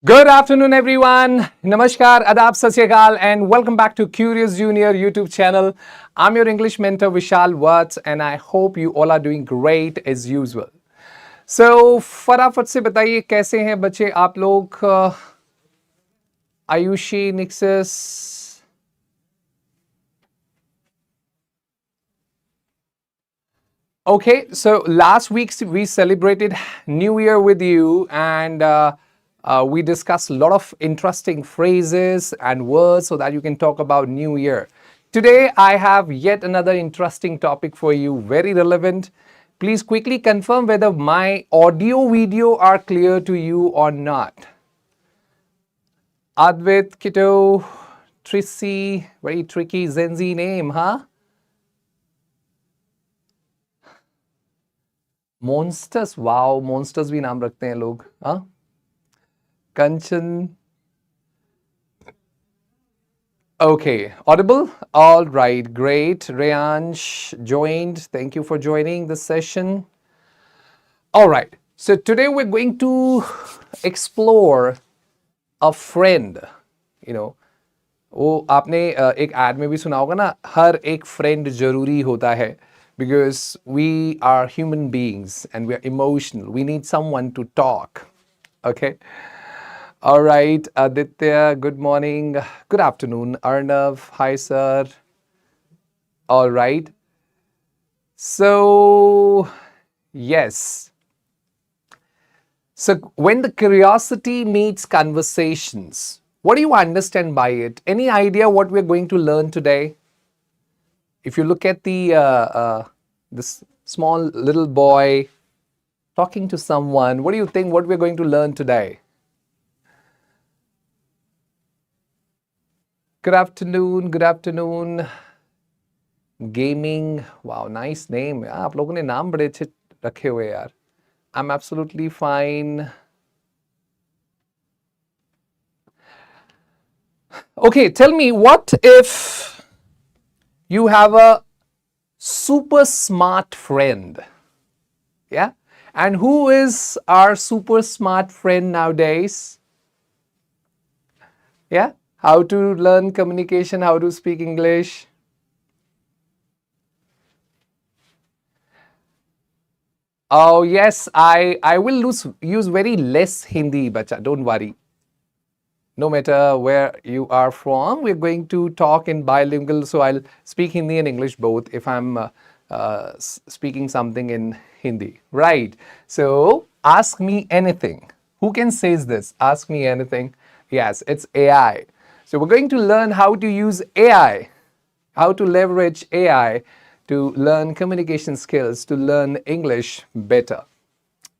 Good afternoon, everyone. Namaskar, Adab, Sat Sri Akal, and welcome back to Curious Junior YouTube channel. I'm your English mentor Vishal Watts, and I hope you all are doing great as usual. So, फटाफट से बताइए कैसे हैं बच्चे आप लोग? Ayushi, Nixus. Okay, so last week we celebrated New Year with you, and we discussed a lot of interesting phrases and words so that you can talk about New Year. Today, I have yet another interesting topic for you, very relevant. Please quickly confirm whether my audio video are clear to you or not. Advait, Kito, Trissy, very tricky Zenzi name, huh? Monsters, wow, monsters भी नाम रखते हैं लोग, हाँ? Kanchan. Okay, audible? All right, great. Rayansh joined. Thank you for joining the session. All right, so today we're going to explore a friend. You know, वो आपने एक ad में भी सुना होगा ना, हर एक friend जरूरी होता है, because we are human beings and we are emotional. We need someone to talk. Okay. All right, Aditya, good morning. Good afternoon, Arnav. Hi, sir. All right. So, yes. So, when the curiosity meets conversations, what do you understand by it? Any idea what we're going to learn today? If you look at this small little boy talking to someone, what do you think what we're going to learn today? Good afternoon, good afternoon. Gaming, wow, nice name. आप लोगों ने नाम बड़े अच्छे रखे हुए यार. I'm absolutely fine. Okay, tell me, what if you have a super smart friend? Yeah? And who is our super smart friend nowadays? Yeah? How to learn communication, how to speak English. Oh yes, I will use very less Hindi, bacha, don't worry. No matter where you are from, we're going to talk in bilingual, so I'll speak Hindi and English both if I'm speaking something in Hindi, right? So ask me anything. Who can say this? Ask me anything. Yes, it's AI. So we're going to learn how to use AI, how to leverage AI to learn communication skills, to Learn English better.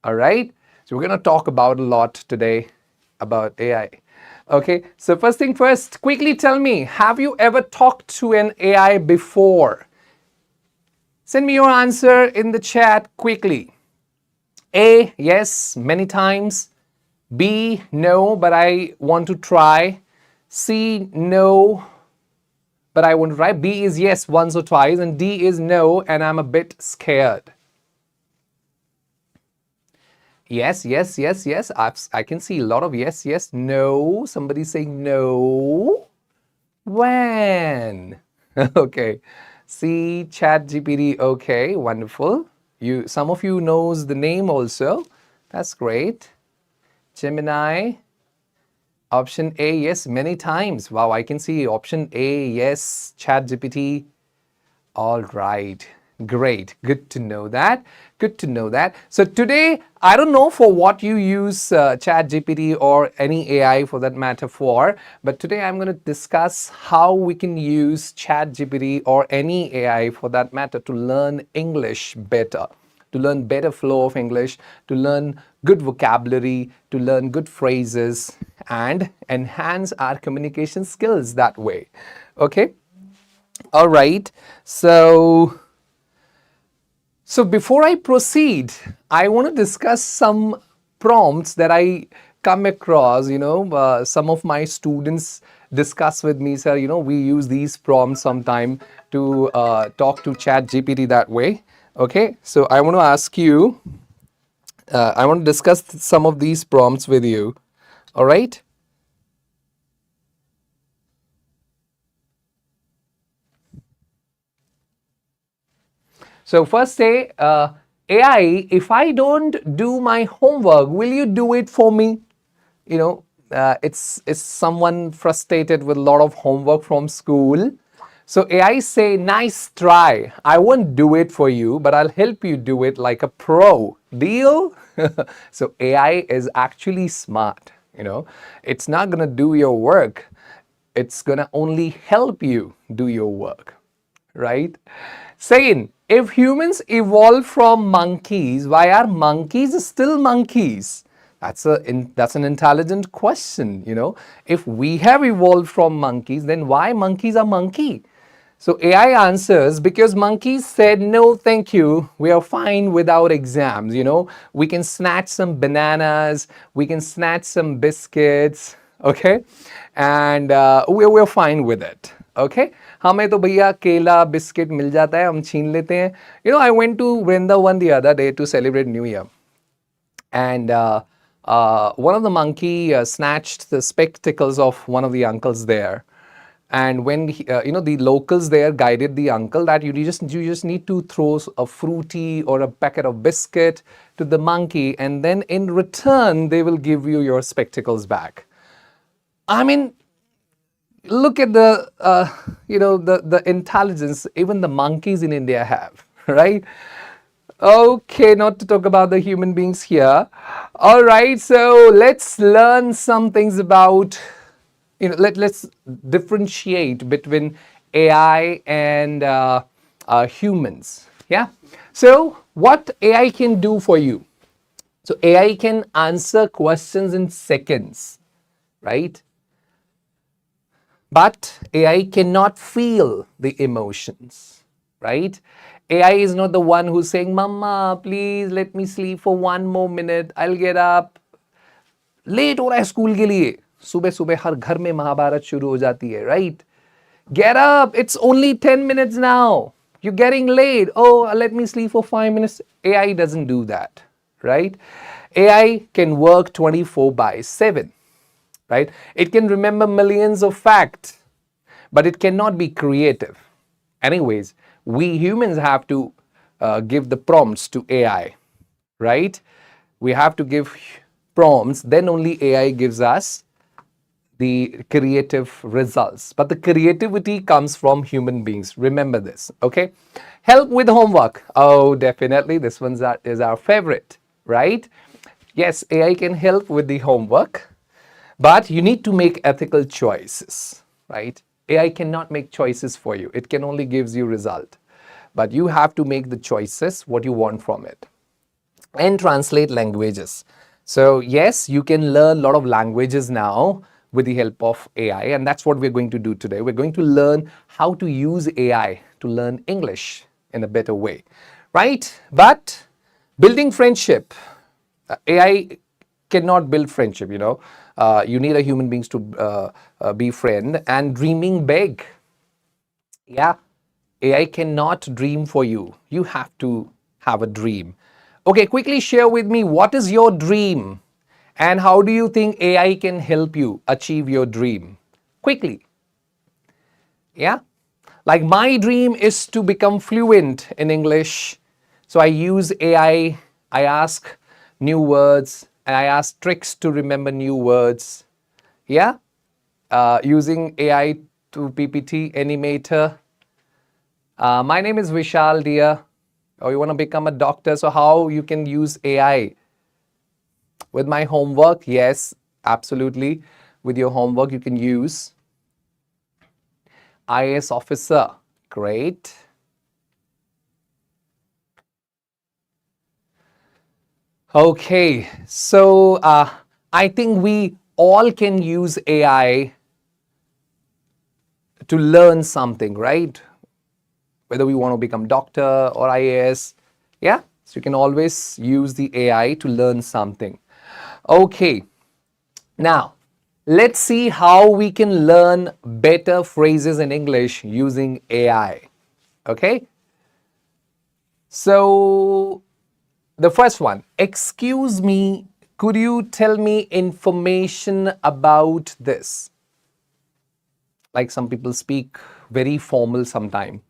All right? So we're going to talk about a lot today about AI. Okay, so first thing first, quickly tell me, have you ever talked to an AI before? Send me your answer in the chat quickly. A, yes, many times. B, no, but I want to try. C, no, but I want to try. B is yes, once or twice, and D is no, and I'm a bit scared. Yes, yes, yes, yes. I can see a lot of yes, yes, no. Somebody saying no. When? Okay. See, ChatGPT. Okay, wonderful. Some of you knows the name also. That's great. Gemini. Option A, yes, many times. Wow, I can see option A, yes, ChatGPT. All right. Great. Good to know that. Good to know that. So today, I don't know for what you use ChatGPT or any AI for that matter for, but today I'm going to discuss how we can use ChatGPT or any AI for that matter to learn English better, to learn better flow of English, to learn good vocabulary, to learn good phrases, and enhance our communication skills that way. Okay? All right. So before I proceed, I want to discuss some prompts that I come across. Some of my students discuss with me, sir, we use these prompts sometime to talk to ChatGPT that way. Okay, so I want to ask you, I want to discuss some of these prompts with you. All right. So first say, AI, if I don't do my homework, will you do it for me? You know, it's someone frustrated with a lot of homework from school. So AI say, nice try. I won't do it for you, but I'll help you do it like a pro. Deal? So AI is actually smart. It's not going to do your work. It's going to only help you do your work, right? Second, if humans evolved from monkeys, why are monkeys still monkeys? That's an intelligent question. If we have evolved from monkeys, then why monkeys are monkey? So AI answers, because monkeys said, no, thank you. We are fine without exams. We can snatch some bananas, we can snatch some biscuits, okay? And we're fine with it, okay? हमें तो भैया केला biscuit मिल जाता है, हम छीन लेते हैं. I went to Vrindavan the other day to celebrate New Year. And one of the monkey snatched the spectacles of one of the uncles there. And when the locals there guided the uncle that you just need to throw a fruity or a packet of biscuit to the monkey, and then in return they will give you your spectacles back. I mean, look at the the intelligence even the monkeys in India have, right? Okay, not to talk about the human beings here. All right, so let's learn some things about, let's differentiate between AI and humans. Yeah. So what AI can do for you? So AI can answer questions in seconds, right? But AI cannot feel the emotions, right? AI is not the one who's saying, Mama, please let me sleep for 1 more minute. I'll get up. Late हो रहा है school के लिए. सुबह सुबह हर घर में महाभारत शुरू हो जाती है, right? Get up. It's only 10 minutes now. You're getting late. Oh, let me sleep for 5 minutes. AI doesn't do that, right? AI can work 24/7. Right? It can remember millions of facts, but it cannot be creative. Anyways, we humans have to give the prompts to AI, right? We have to give prompts, then only AI gives us the creative results. But the creativity comes from human beings. Remember this, okay? Help with homework. Oh, definitely. This one is our favorite, right? Yes, AI can help with the homework. But you need to make ethical choices, right? AI cannot make choices for you. It can only gives you result. But you have to make the choices, what you want from it. And translate languages. So yes, you can learn a lot of languages now with the help of AI. And that's what we're going to do today. We're going to learn how to use AI to learn English in a better way, right? But building friendship. AI cannot build friendship, you need a human beings to befriend. And dreaming big. Yeah, AI cannot dream for you. You have to have a dream. Okay, quickly share with me, what is your dream? And how do you think AI can help you achieve your dream? Quickly. Yeah? Like my dream is to become fluent in English. So I use AI, I ask new words, and I ask tricks to remember new words. Yeah? Using AI to PPT animator. My name is Vishal, dear. Oh, you want to become a doctor? So how you can use AI? With my homework? Yes, absolutely. With your homework, you can use IAS officer. Great. Okay, so I think we all can use AI to learn something, right? Whether we want to become doctor or IAS, yeah? So you can always use the AI to learn something. Okay, now let's see how we can learn better phrases in English using AI, okay? So the first one, excuse me, could you tell me information about this? Like some people speak very formal sometime.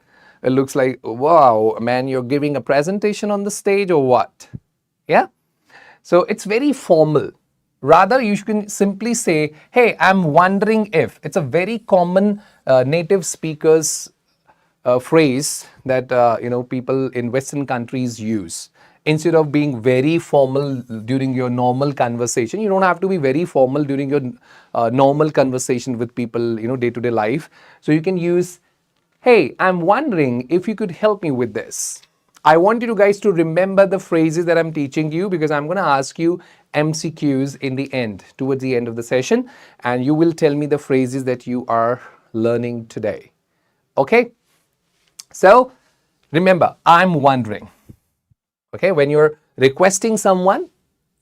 It looks like, wow, man, you're giving a presentation on the stage or what? Yeah. So it's very formal. Rather, you can simply say, hey, I'm wondering if. It's a very common native speakers phrase that people in Western countries use. Instead of being very formal during your normal conversation, you don't have to be very formal during your normal conversation with people, day-to-day life. So you can use, hey, I'm wondering if you could help me with this. I want you guys to remember the phrases that I'm teaching you, because I'm going to ask you MCQs in the end, towards the end of the session, and you will tell me the phrases that you are learning today. Okay? So remember, I'm wondering. Okay, when you're requesting someone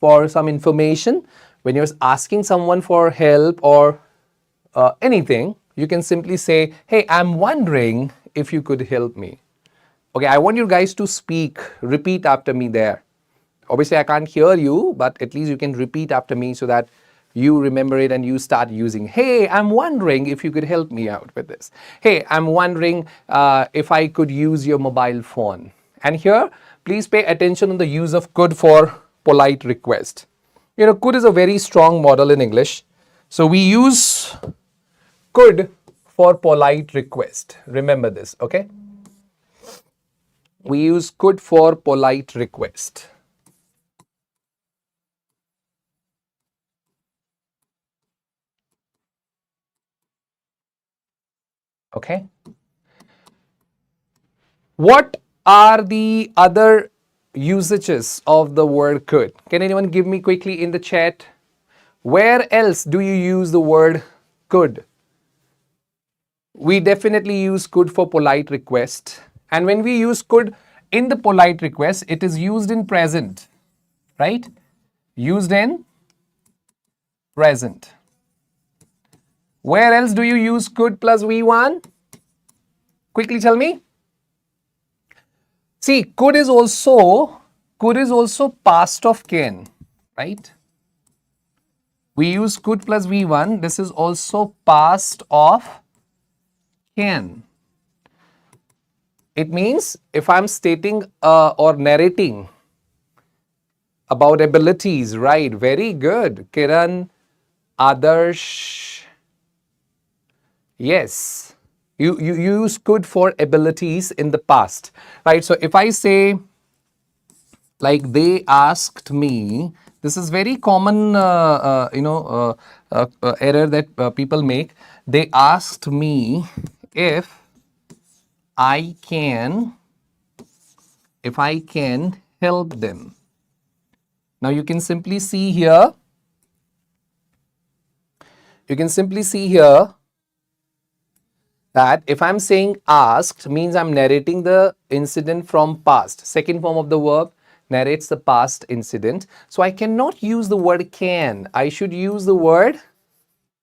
for some information, when you're asking someone for help or anything, you can simply say, hey, I'm wondering if you could help me. Okay, I want you guys to speak, repeat after me there. Obviously, I can't hear you, but at least you can repeat after me so that you remember it and you start using. Hey, I'm wondering if you could help me out with this. Hey, I'm wondering if I could use your mobile phone. And here, please pay attention on the use of could for polite request. Could is a very strong model in English. So we use could for polite request. Remember this, okay? We use could for polite request. Okay. What are the other usages of the word could? Can anyone give me quickly in the chat? Where else do you use the word could? We definitely use could for polite request. And when we use could in the polite request, it is used in present, right? Used in present. Where else do you use could plus V1? Quickly tell me. See, could is also past of can, right? We use could plus V1. This is also past of can. It means if I'm stating or narrating about abilities, right? Very good. Kiran, Adarsh. Yes. You use could for abilities in the past, right? So if I say, like, they asked me, this is very common error that people make. They asked me if I can help them. Now you can simply see here that if I'm saying asked means I'm narrating the incident from past. Second form of the verb narrates the past incident. So I cannot use the word can. I should use the word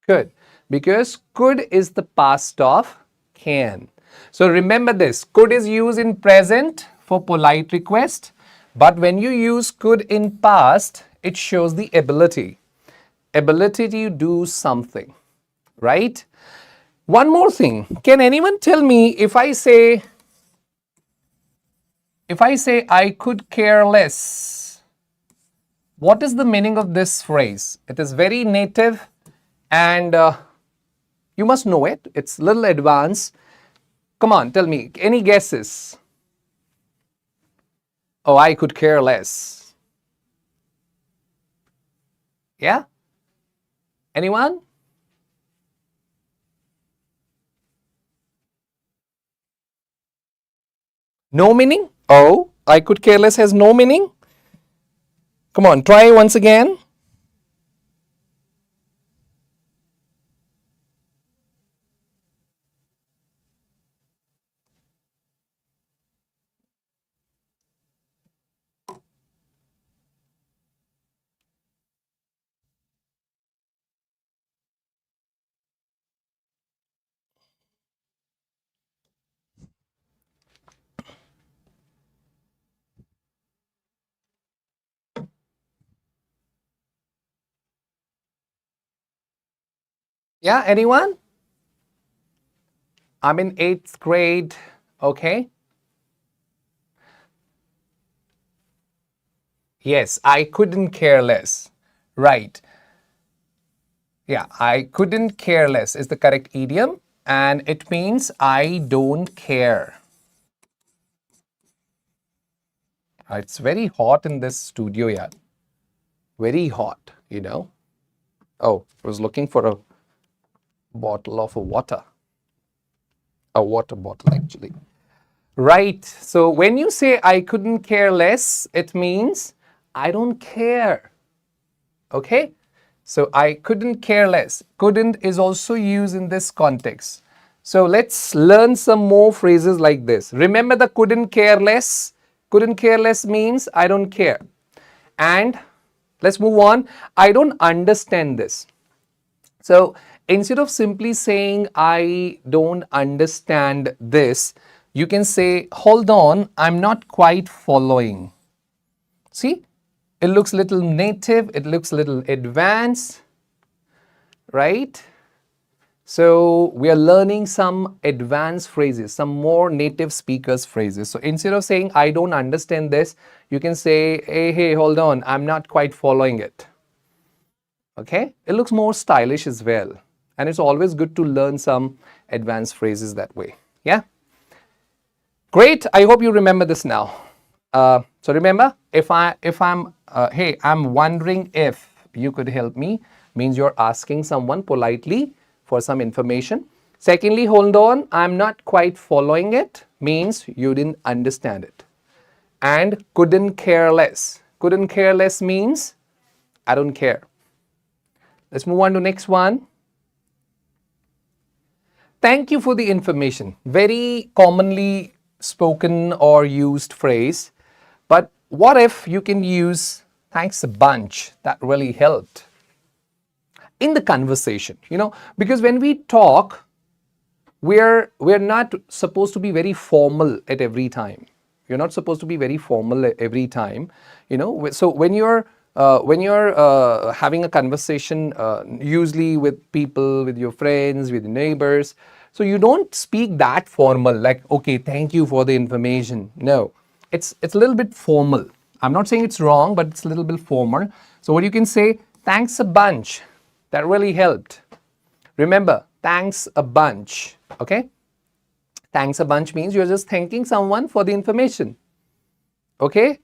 could, because could is the past of can. So remember this, could is used in present for polite request, but when you use could in past, it shows the ability to do something, right? One more thing, can anyone tell me, if I say I could care less, what is the meaning of this phrase? It is very native and you must know it. It's a little advanced. Come on, tell me, any guesses? Oh, I could care less. Yeah? Anyone? No meaning? Oh, I could care less has no meaning? Come on, try once again. Yeah, anyone? I'm in 8th grade. Okay. Yes, I couldn't care less. Right. Yeah, I couldn't care less is the correct idiom, and it means I don't care. It's very hot in this studio, yeah. Very hot, you know. Oh, I was looking for a bottle of water. A water bottle, actually. Right. So when you say I couldn't care less, it means I don't care. Okay? So I couldn't care less. Couldn't is also used in this context. So let's learn some more phrases like this. Remember the couldn't care less? Couldn't care less means I don't care. And let's move on. I don't understand this. So instead of simply saying I don't understand this, you can say, hold on, I'm not quite following. See, it looks little native, it looks little advanced, right? So we are learning some advanced phrases, some more native speakers phrases. So instead of saying I don't understand this, you can say, hey, hold on, I'm not quite following it. Okay, it looks more stylish as well, and it's always good to learn some advanced phrases that way. Yeah, great. I hope you remember this now. So remember, if I'm hey, I'm wondering if you could help me, means you're asking someone politely for some information. Secondly, hold on, I'm not quite following it, means you didn't understand it. And couldn't care less. Couldn't care less means I don't care. Let's move on to next one. Thank you for the information. Very commonly spoken or used phrase. But what if you can use thanks a bunch? That really helped in the conversation, you know, because when we talk, we're not supposed to be very formal at every time. You're not supposed to be very formal every time, you know. So when you're having a conversation, usually with people, with your friends, with your neighbors, so you don't speak that formal, like, okay, thank you for the information. No, it's a little bit formal. I'm not saying it's wrong, but it's a little bit formal. So what you can say, thanks a bunch. That really helped. Remember, thanks a bunch. Okay? Thanks a bunch means you're just thanking someone for the information. Okay?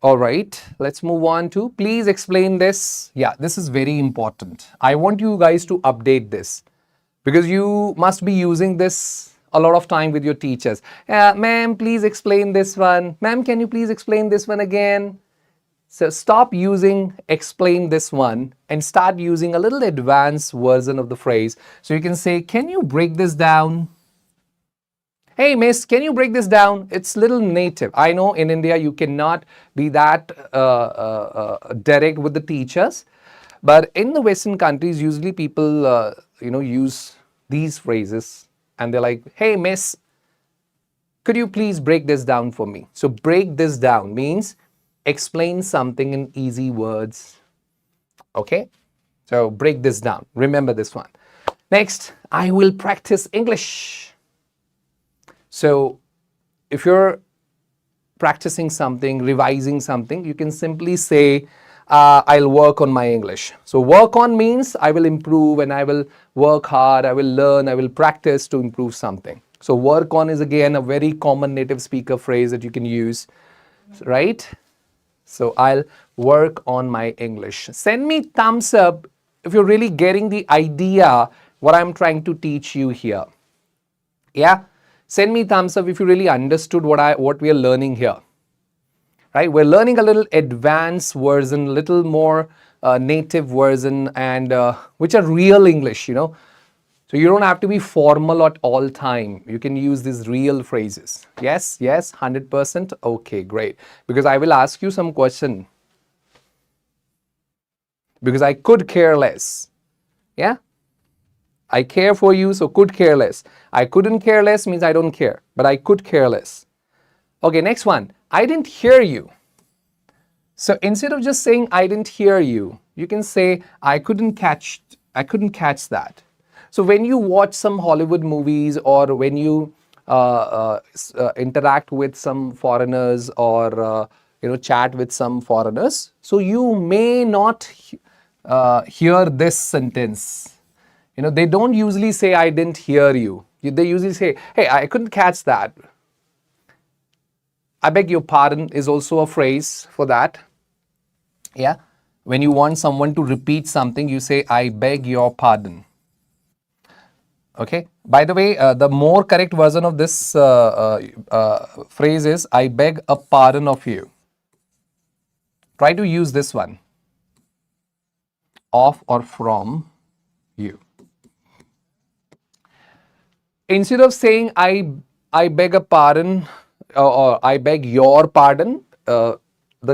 All right, let's move on to please explain this. Yeah, this is very important. I want you guys to update this because you must be using this a lot of time with your teachers. Ma'am, please explain this one. Ma'am, can you please explain this one again? So stop using explain this one and start using a little advanced version of the phrase. So you can say, can you break this down? Hey miss, can you break this down? It's little native. I know in India you cannot be that direct with the teachers, but in the Western countries usually people use these phrases and they're like, hey miss, could you please break this down for me? So break this down means explain something in easy words. Okay, so break this down. Remember this one. Next, I will practice English. So if you're practicing something, revising something, you can simply say, I'll work on my English. So work on means I will improve and I will work hard, I will learn, I will practice to improve something. So work on is again a very common native speaker phrase that you can use, right? So I'll work on my English. Send me thumbs up if you're really getting the idea what I'm trying to teach you here. Yeah, send me thumbs up if you really understood what we are learning here. Right? We're learning a little advanced version, little more native version, and which are real English, you know. So you don't have to be formal at all time. You can use these real phrases. Yes, 100%. Okay, great. Because I will ask you some question. Because I could care less. Yeah? I care for you, so could care less. I couldn't care less means I don't care, but I could care less. Okay, next one. I didn't hear you. So instead of just saying I didn't hear you, You can say, I couldn't catch that. So when you watch some Hollywood movies, or when you interact with some foreigners, or chat with some foreigners, so you may not hear this sentence. They don't usually say, I didn't hear you. They usually say, hey, I couldn't catch that. I beg your pardon is also a phrase for that. Yeah. When you want someone to repeat something, you say, I beg your pardon. Okay. By the way, the more correct version of this phrase is, I beg a pardon of you. Try to use this one. Of or from you. Instead of saying, I beg a pardon, or I beg your pardon, the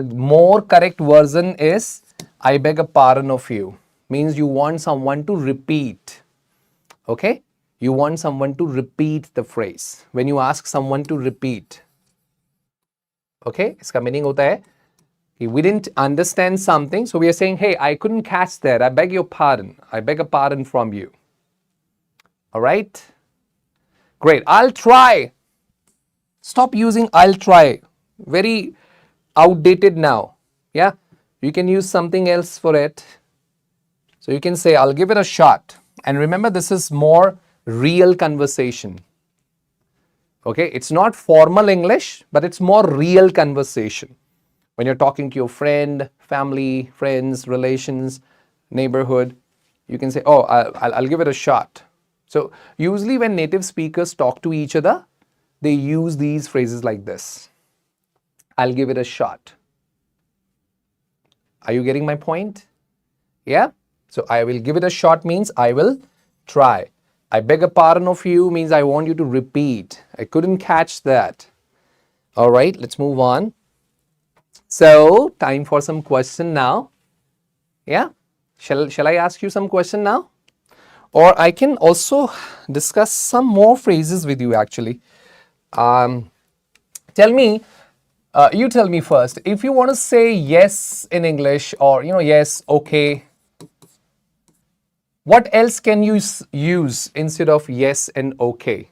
more correct version is, I beg a pardon of you. Means you want someone to repeat. Okay? You want someone to repeat the phrase. When you ask someone to repeat. Okay? Iska meaning hota hai, we didn't understand something, so we are saying, hey, I couldn't catch that. I beg your pardon. I beg a pardon from you. All right? Great. I'll try. Stop using I'll try. Very outdated now. Yeah? You can use something else for it. So you can say, I'll give it a shot. And remember, this is more real conversation. Okay? It's not formal English, but it's more real conversation. When you're talking to your friend, family, friends, relations, neighborhood, you can say, oh, I'll give it a shot. So usually when native speakers talk to each other, they use these phrases like this. I'll give it a shot. Are you getting my point? Yeah? So I will give it a shot means I will try. I beg a pardon of you means I want you to repeat. I couldn't catch that. All right, let's move on. So, time for some question now. Yeah? Shall I ask you some question now? Or I can also discuss some more phrases with you actually. Tell me, you tell me first, if you want to say yes in English, or yes, okay, what else can you use instead of yes and okay?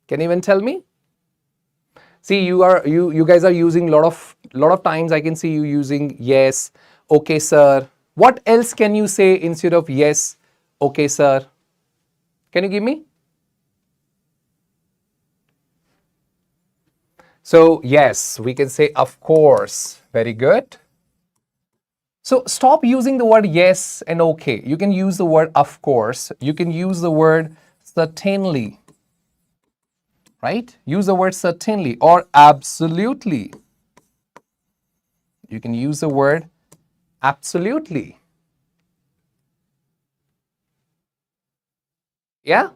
Can you even tell me? See, you guys are using lot of times. I can see you using yes, okay, sir. What else can you say instead of yes, okay, sir? Can you give me? So yes, we can say of course. Very good. So stop using the word yes and okay. You can use the word of course. You can use the word certainly. Right? Use the word certainly or absolutely. You can use the word absolutely. Yeah?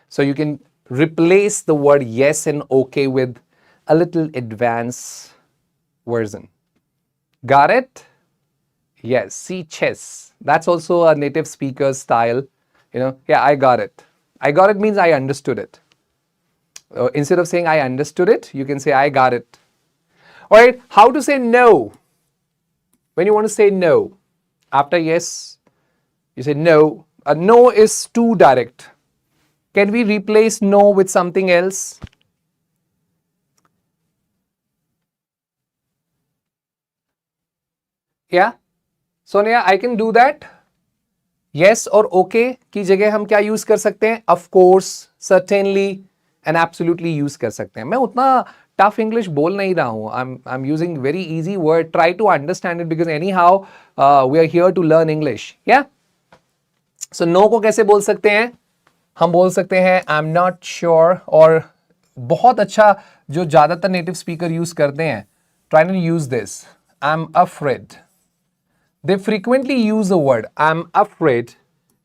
So you can replace the word yes and okay with a little advanced version. Got it? Yes. See, chess. That's also a native speaker style. Yeah, I got it. I got it means I understood it. Instead of saying I understood it, you can say I got it. All right, how to say no? When you want to say no, after yes, you say no. A no is too direct. Can we replace no with something else? Yeah? Sonia, I can do that. Yes और okay की जगह हम क्या use कर सकते हैं? Of course, certainly and absolutely use कर सकते हैं. मैं उतना tough English बोल नहीं रहा हूँ. I'm using very easy word. Try to understand it because anyhow we are here to learn English. Yeah? So no को कैसे बोल सकते हैं? हम बोल सकते हैं I'm not sure, और बहुत अच्छा जो ज़्यादातर नेटिव स्पीकर यूज करते हैं. Try to use this. I'm afraid. They frequently use the word I'm afraid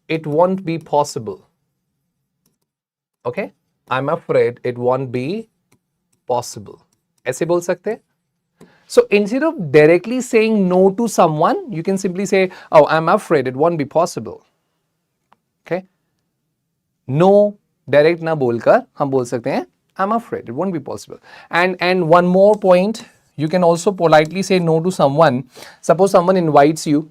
it won't be possible. Okay? I'm afraid it won't be possible. ऐसे बोल सकते हैं? So instead of directly saying no to someone, you can simply say, oh, I'm afraid it won't be possible. Okay? No direct ना बोलकर हम बोल सकते हैं I'm afraid it won't be possible. And one more point You can also politely say no to someone. Suppose someone invites you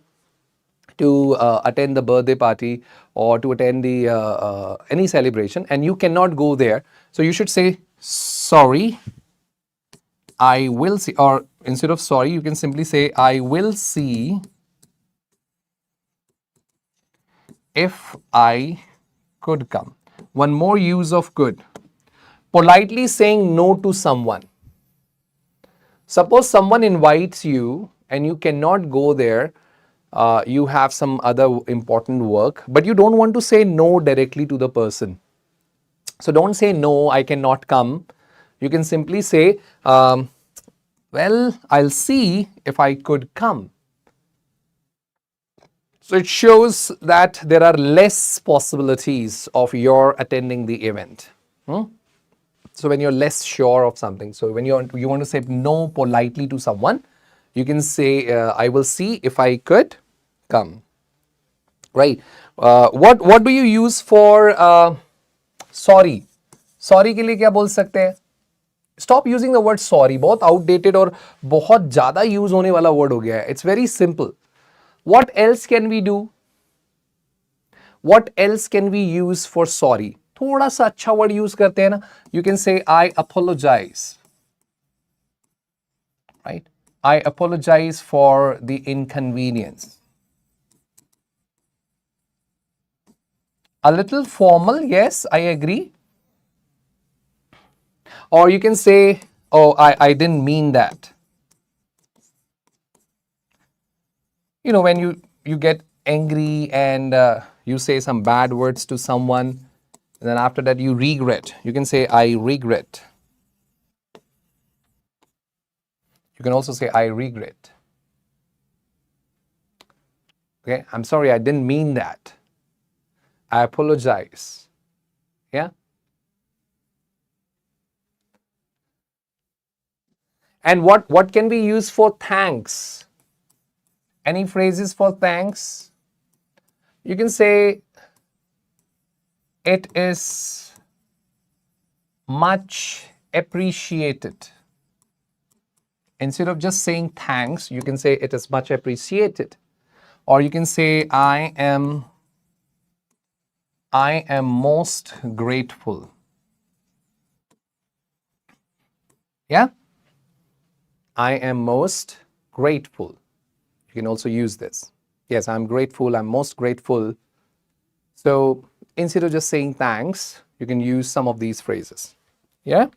to attend the birthday party or to attend the any celebration and you cannot go there. So you should say, sorry, I will see, or instead of sorry, you can simply say, I will see if I could come. One more use of could. Politely saying no to someone. Suppose someone invites you and you cannot go there. You have some other important work, but you don't want to say no directly to the person. So don't say no, I cannot come. You can simply say, well, I'll see if I could come. So it shows that there are less possibilities of your attending the event. So when you're less sure of something, so when you want to say no politely to someone, you can say, I will see if I could come. Right? What do you use for sorry? Sorry के लिए क्या बोल सकते हैं? Stop using the word sorry. बहुत outdated और बहुत ज़्यादा use होने वाला word हो गया है. It's very simple. What else can we do? What else can we use for sorry? थोड़ा सा अच्छा word use करते हैं ना. You can say I apologize. Right? I apologize for the inconvenience. A little formal, yes, I agree. Or you can say, oh, I didn't mean that. You know, when you get angry and you say some bad words to someone, and then after that you regret. You can say, I regret. You can also say, I regret. Okay, I'm sorry, I didn't mean that. I apologize. Yeah? And what can we use for thanks? Any phrases for thanks? You can say, it is much appreciated. Instead of just saying thanks, you can say it is much appreciated. Or you can say, I am most grateful. Yeah? I am most grateful. You can also use this. Yes, I'm grateful, I'm most grateful. So instead of just saying thanks, you can use some of these phrases. Yeah?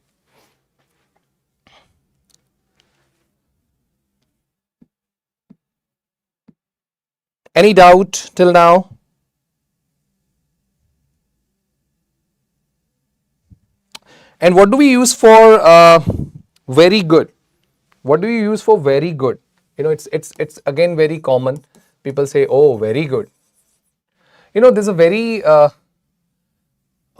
Any doubt till now? And what do we use for very good? What do you use for very good? You know, it's again very common. People say, oh, very good. You know, there's a very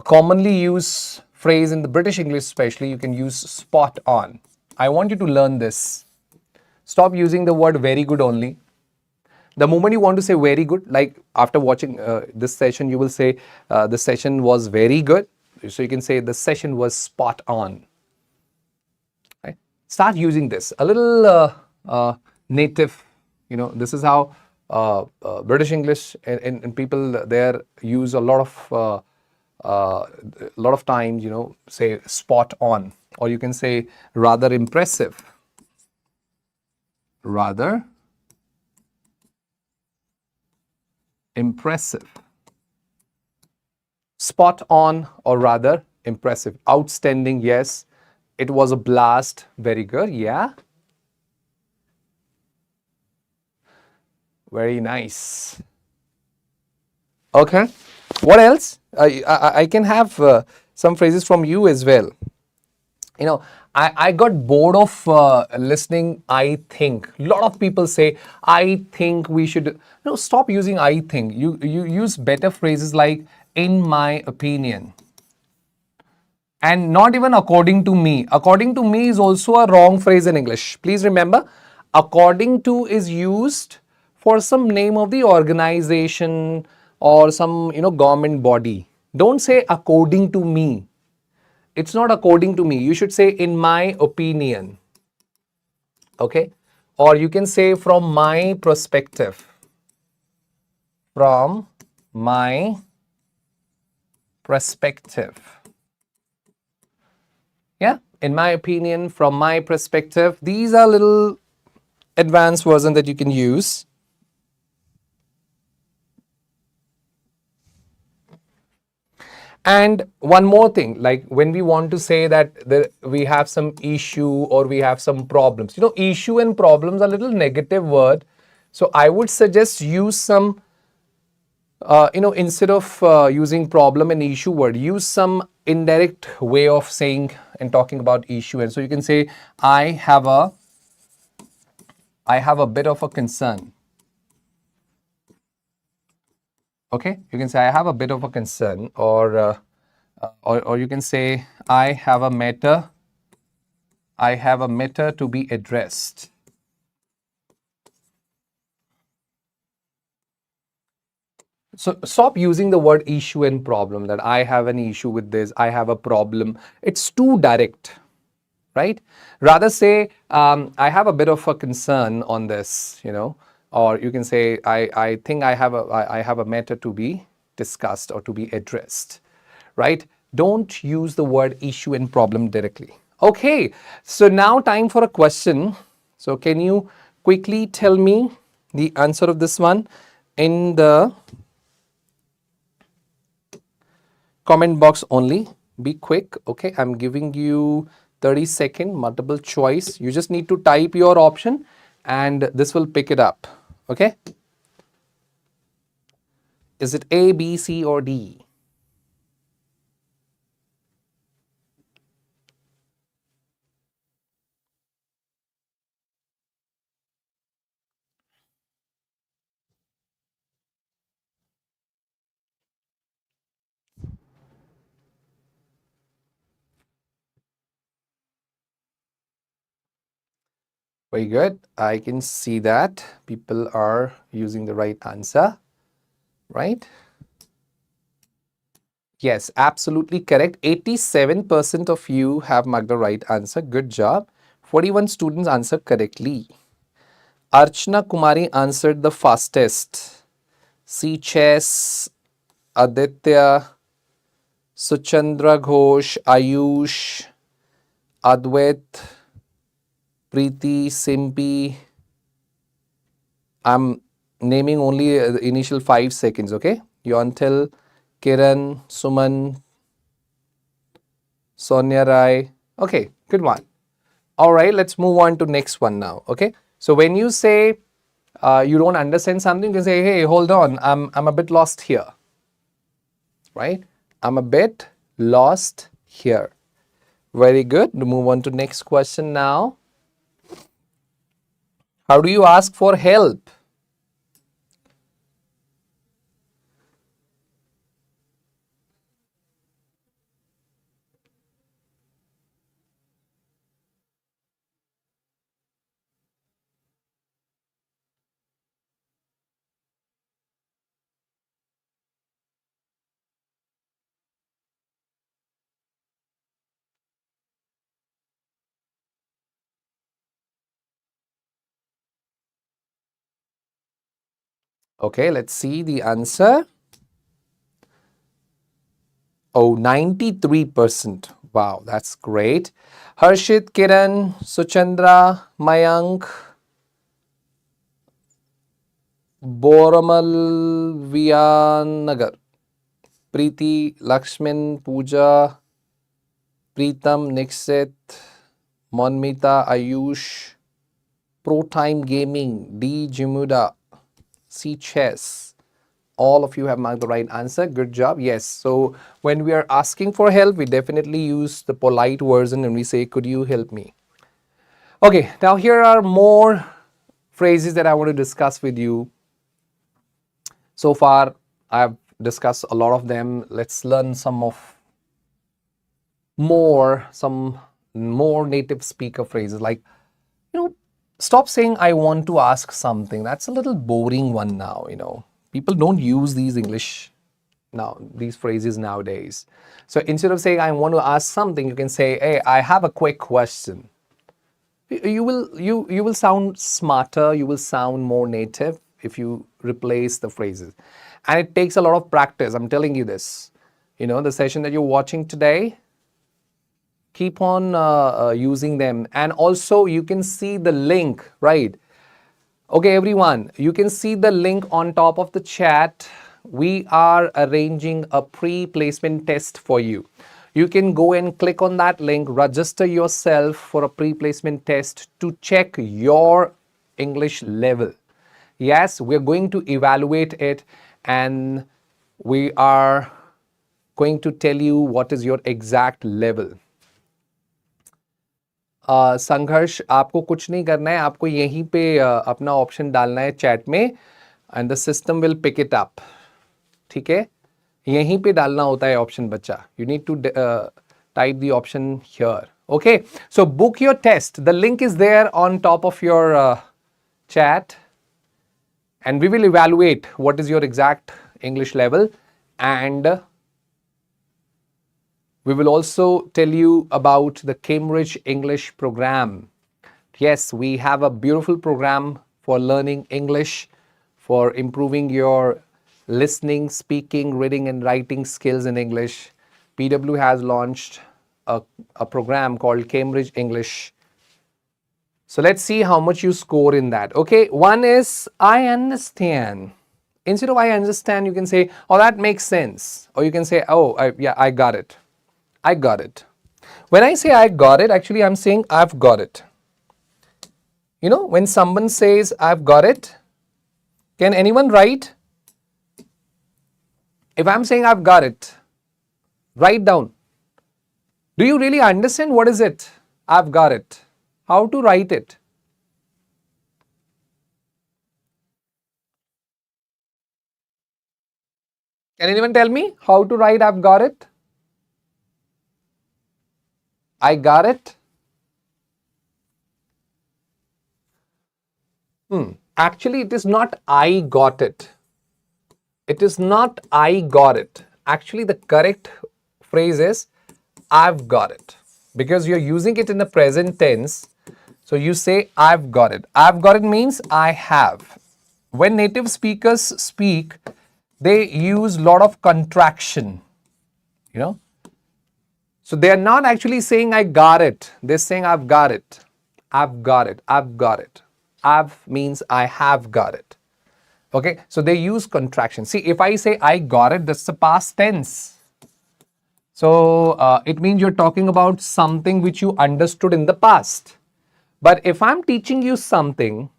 commonly used phrase in the British English especially. You can use spot on. I want you to learn this. Stop using the word very good only. The moment you want to say very good, like after watching this session, you will say the session was very good. So you can say the session was spot on. Right? Start using this. A little native, you know, this is how British English and people there use a lot of times, you know, say spot on, or you can say rather impressive. Rather impressive. Spot on or rather impressive. Outstanding, yes. It was a blast. Very good, yeah. Very nice. Okay. What else? I can have some phrases from you as well. You know, I got bored of listening, I think. A lot of people say, I think we should. No, stop using I think. You use better phrases like, in my opinion. And not even according to me. According to me is also a wrong phrase in English. Please remember, according to is used for some name of the organization or some, you know, government body. Don't say according to me. It's not according to me. You should say in my opinion. Okay, or you can say from my perspective. From my perspective. Yeah, in my opinion, from my perspective, these are little advanced version that you can use. And one more thing, like when we want to say that we have some issue or we have some problems, issue and problems are little negative word. So I would suggest use some, instead of using problem and issue word, use some indirect way of saying and talking about issue. And so you can say, I have a bit of a concern. Okay, you can say I have a bit of a concern, or you can say I have a matter to be addressed. So stop using the word issue and problem, that I have an issue with this, I have a problem. It's too direct, right? Rather say, I have a bit of a concern on this, or you can say, I think I have a matter to be discussed or to be addressed, right? Don't use the word issue and problem directly. Okay, so now time for a question. So can you quickly tell me the answer of this one in the comment box only? Be quick. Okay, I'm giving you 30-second multiple choice. You just need to type your option and this will pick it up. Okay, is it A, B, C, or D? Very good. I can see that people are using the right answer, right? Yes, absolutely correct. 87% of you have marked the right answer. Good job. 41 students answered correctly. Archana Kumari answered the fastest. C. Chess, Aditya, Suchandra Ghosh, Ayush, Adwait, Preeti, Simpi. I'm naming only the initial 5 seconds, okay? Yontel, Kiran, Suman, Sonia Rai. Okay, good one. All right, let's move on to next one now, okay? So when you say you don't understand something, you can say, hey, hold on, I'm a bit lost here, right? I'm a bit lost here. Very good. Move on to next question now. How do you ask for help? Okay, let's see the answer. Oh, 93%. Wow, that's great. Harshit, Kiran, Suchandra, Mayank, Boramal, Vianagar, Preeti, Lakshman, Pooja, Preetam, Nixit, Monmita, Ayush, Pro Time Gaming, D. Jimuda, C. Chess. All of you have marked the right answer. Good job. Yes. So when we are asking for help, we definitely use the polite version and we say, could you help me? Okay. Now here are more phrases that I want to discuss with you. So far, I've discussed a lot of them. Let's learn some more native speaker phrases, like, stop saying I want to ask something. That's a little boring one now, People don't use these these phrases nowadays. So instead of saying I want to ask something, you can say, hey, I have a quick question. You will sound smarter, you will sound more native if you replace the phrases. And it takes a lot of practice, I'm telling you this. You know, the session that you're watching today, keep on using them. And also you can see the link, right? Okay, everyone, you can see the link on top of the chat. We are arranging a pre-placement test for you. You can go and click on that link, register yourself for a pre-placement test to check your English level. Yes, we're going to evaluate it and we are going to tell you what is your exact level. संघर्ष, आपको कुछ नहीं करना है, आपको यहीं पे अपना ऑप्शन डालना है चैट में and the system will pick it up. ठीक है, यहीं पे डालना होता है ऑप्शन बच्चा. You need to type the option here. Okay, so book your test. The link is there on top of your chat and we will evaluate what is your exact English level, and we will also tell you about the Cambridge English program. Yes, we have a beautiful program for learning English, for improving your listening, speaking, reading and writing skills in English. PW has launched a program called Cambridge English. So let's see how much you score in that. Okay, one is I understand. Instead of I understand, you can say, oh, that makes sense. Or you can say, oh, yeah, I got it. I got it. When I say I got it, actually I'm saying I've got it. You know, when someone says I've got it, can anyone write? If I'm saying I've got it, write down. Do you really understand what is it? I've got it. How to write it? Can anyone tell me how to write I've got it? I got it. Actually, it is not I got it. It is not I got it. Actually, the correct phrase is I've got it, because you're using it in the present tense. So you say I've got it. I've got it means I have. When native speakers speak, they use a lot of contraction, you know. So they are not actually saying I got it. They're saying I've got it. I've got it. I've got it. I've means I have got it. Okay, so they use contraction. See, if I say I got it, that's the past tense. So it means you're talking about something which you understood in the past. But if I'm teaching you something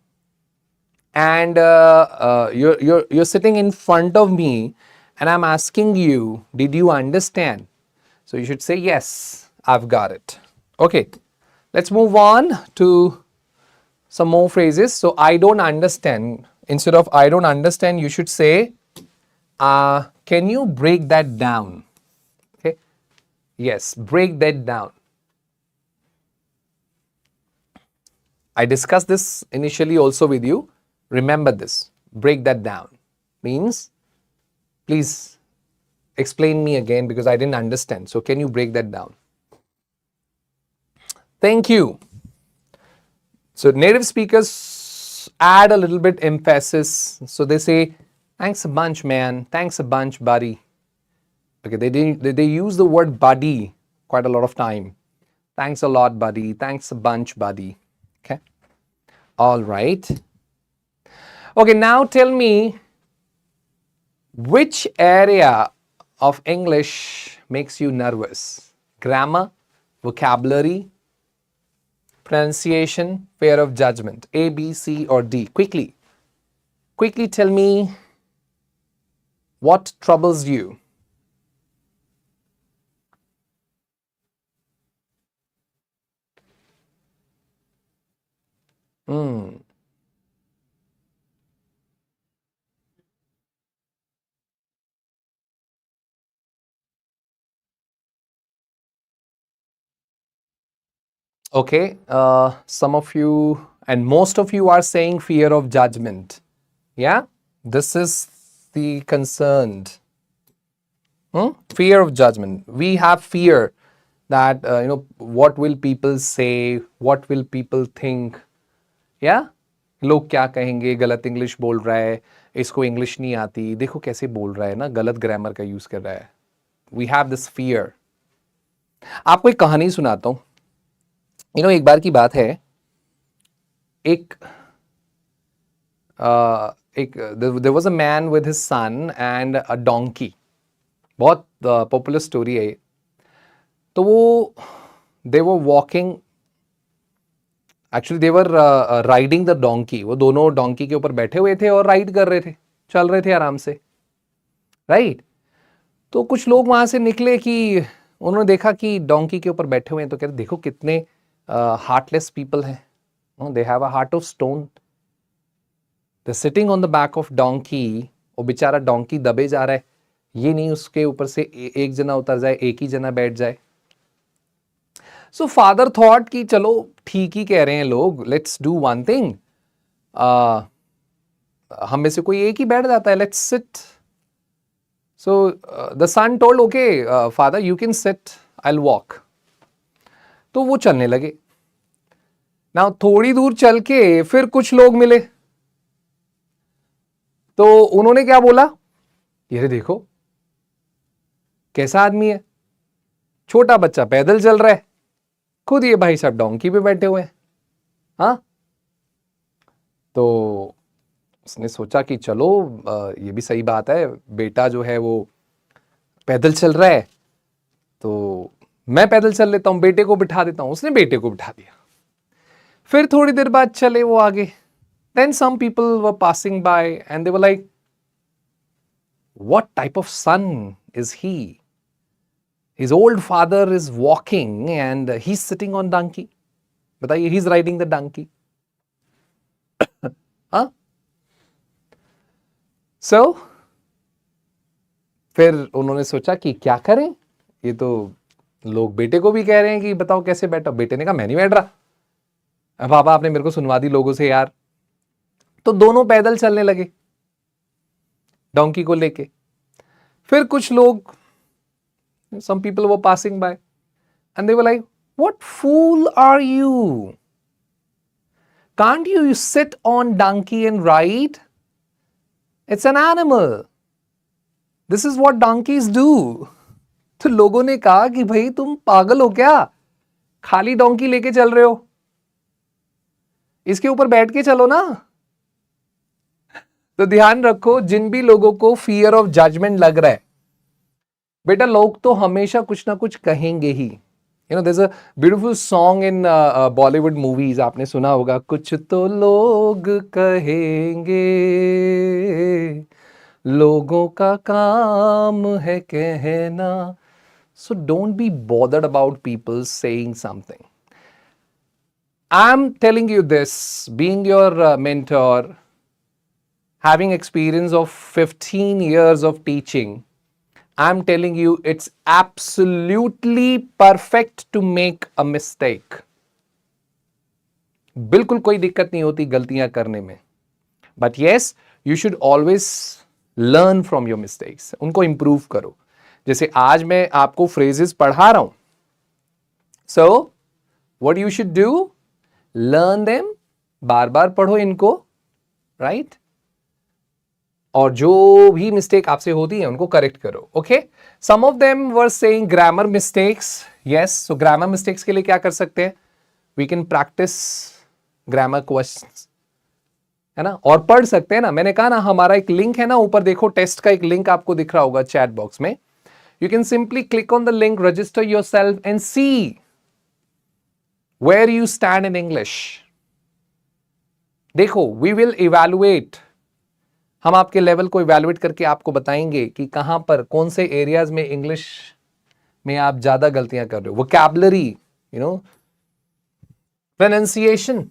and you're sitting in front of me and I'm asking you, did you understand? So you should say, yes, I've got it. Okay, let's move on to some more phrases. So I don't understand. Instead of I don't understand, you should say, can you break that down? Okay, yes, break that down. I discussed this initially also with you. Remember this. Break that down means, please explain me again because I didn't understand. So can you break that down? Thank you. So native speakers add a little bit emphasis. So they say, thanks a bunch, man. Thanks a bunch, buddy. Okay, they use the word buddy quite a lot of time. Thanks a lot, buddy. Thanks a bunch, buddy. Okay. All right. Okay, now tell me, which area of English makes you nervous? Grammar, vocabulary, pronunciation, fear of judgment? A, B, C, or D? Quickly. Quickly tell me what troubles you. Okay, some of you and most of you are saying fear of judgment. Yeah, this is the concerned. Fear of judgment. We have fear that what will people say, what will people think, या लोग क्या कहेंगे, गलत English बोल रहा है, इसको English नहीं आती, देखो कैसे बोल रहा है ना, गलत ग्रामर का यूज कर रहा है. We have this fear. आपको एक कहानी सुनाता हूं. एक बार की बात है, एक there was a man with his son and a donkey. बहुत पॉपुलर स्टोरी है ये. तो वो they were walking, actually they were riding the donkey. वो दोनों डोंकी के ऊपर बैठे हुए थे और राइड कर रहे थे, चल रहे थे आराम से, राइट. तो कुछ लोग वहां से निकले कि उन्होंने देखा कि डोंकी के ऊपर बैठे हुए हैं, तो कहते देखो कितने हार्टलेस पीपल हैं, they have a heart of stone, they sitting on the back of donkey. वो बेचारा डोंकी दबे जा रहा है, ये नहीं उसके ऊपर से एक जना उतर जाए, एक ही जना बैठ जाए. सो फादर थॉट कि चलो ठीक ही कह रहे हैं लोग, लेट्स डू वन थिंग, हम में से कोई एक ही बैठ जाता है, let's sit. So the son told okay father you can sit, I will walk. तो वो चलने लगे. ना थोड़ी दूर चल के फिर कुछ लोग मिले, तो उन्होंने क्या बोला, ये देखो कैसा आदमी है, छोटा बच्चा पैदल चल रहा है, खुद ये भाई साहब डोंकी पे बैठे हुए हैं. हाँ, तो उसने सोचा कि चलो ये भी सही बात है, बेटा जो है वो पैदल चल रहा है, तो मैं पैदल चल लेता हूं, बेटे को बिठा देता हूं. उसने बेटे को बिठा दिया. फिर थोड़ी देर बाद चले वो आगे. Then some people were passing by and they were like, what type of son is he? His old father is walking and he's sitting on donkey. बताइए, he's riding the donkey. हाँ? So, फिर उन्होंने सोचा कि क्या करें, ये तो लोग बेटे को भी कह रहे हैं कि बताओ कैसे बैठा. बेटे ने कहा मैं नहीं बैठ रहा, पापा आपने मेरे को सुनवा दी लोगों से यार. तो दोनों पैदल चलने लगे डोंकी को लेके. फिर कुछ लोग, some people were passing by and they were like, what fool are you? Can't you sit on donkey and ride? It's an animal. This is what donkeys do. तो लोगों ने कहा कि भाई तुम पागल हो क्या, खाली डोंकी लेके चल रहे हो, इसके ऊपर बैठ के चलो ना. तो ध्यान रखो, जिन भी लोगों को फियर ऑफ जजमेंट लग रहा है, बेटा लोग तो हमेशा कुछ ना कुछ कहेंगे ही. There is a beautiful song in Bollywood movies, आपने सुना होगा, कुछ तो लोग कहेंगे, लोगों का काम है कहना. So don't be bothered about people saying something. I am telling you this, being your mentor, having experience of 15 years of teaching, I'm telling you it's absolutely perfect to make a mistake. बिल्कुल कोई दिक्कत नहीं होती गलतियां करने में. But yes, you should always learn from your mistakes. उनको improve करो. जैसे आज मैं आपको phrases पढ़ा रहा हूं. So, what you should do? Learn them. बार बार पढ़ो इनको, right? और जो भी मिस्टेक आपसे होती है उनको करेक्ट करो. Okay, some of them were saying grammar mistakes. Yes, so grammar mistakes के लिए क्या कर सकते हैं, we can practise grammar questions, है ना, और पढ़ सकते हैं ना. मैंने कहा ना, हमारा एक लिंक है ना ऊपर, देखो टेस्ट का एक लिंक आपको दिख रहा होगा चैट बॉक्स में. You can simply click on the link, register yourself and see where you stand in English. देखो, वी विल इवैल्यूएट, हम आपके लेवल को इवैल्यूएट करके आपको बताएंगे कि कहां पर, कौन से एरियाज में इंग्लिश में आप ज्यादा गलतियां कर रहे हो. Vocabulary, pronunciation,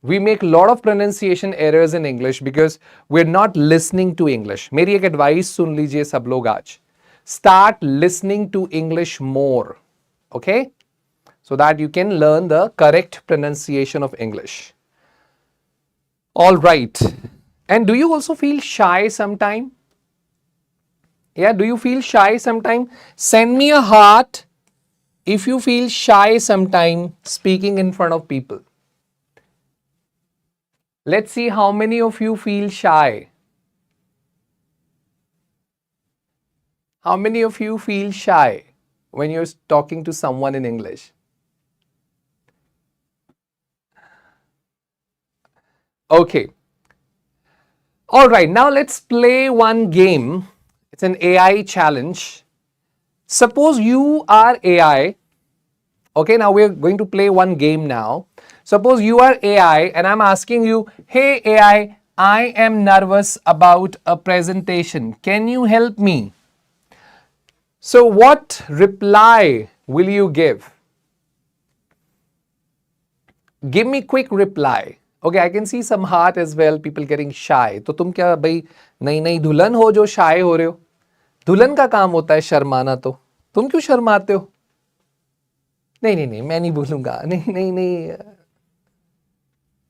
we make lot of pronunciation errors in English because we are not listening to English. मेरी एक एडवाइस सुन लीजिए सब लोग आज, start listening to English more, okay, so that you can learn the correct pronunciation of English. All right. And do you also feel shy sometime? Yeah, do you feel shy sometime? Send me a heart if you feel shy sometime speaking in front of people. Let's see how many of you feel shy. How many of you feel shy when you're talking to someone in English? Okay. All right, now let's play one game. It's an AI challenge. Suppose you are AI. Okay, now we're going to play one game now. Suppose you are AI and I'm asking you, hey AI, I am nervous about a presentation. Can you help me? So what reply will you give? Give me quick reply. Okay, I can see some heart as well, people getting shy. तो तुम क्या भाई नई नई दुल्हन हो जो shy हो रहे हो? दुल्हन का काम होता है शर्माना, तो तुम क्यों शर्माते हो? नहीं नहीं नहीं, मैं नहीं बोलूंगा, नहीं नहीं नहीं,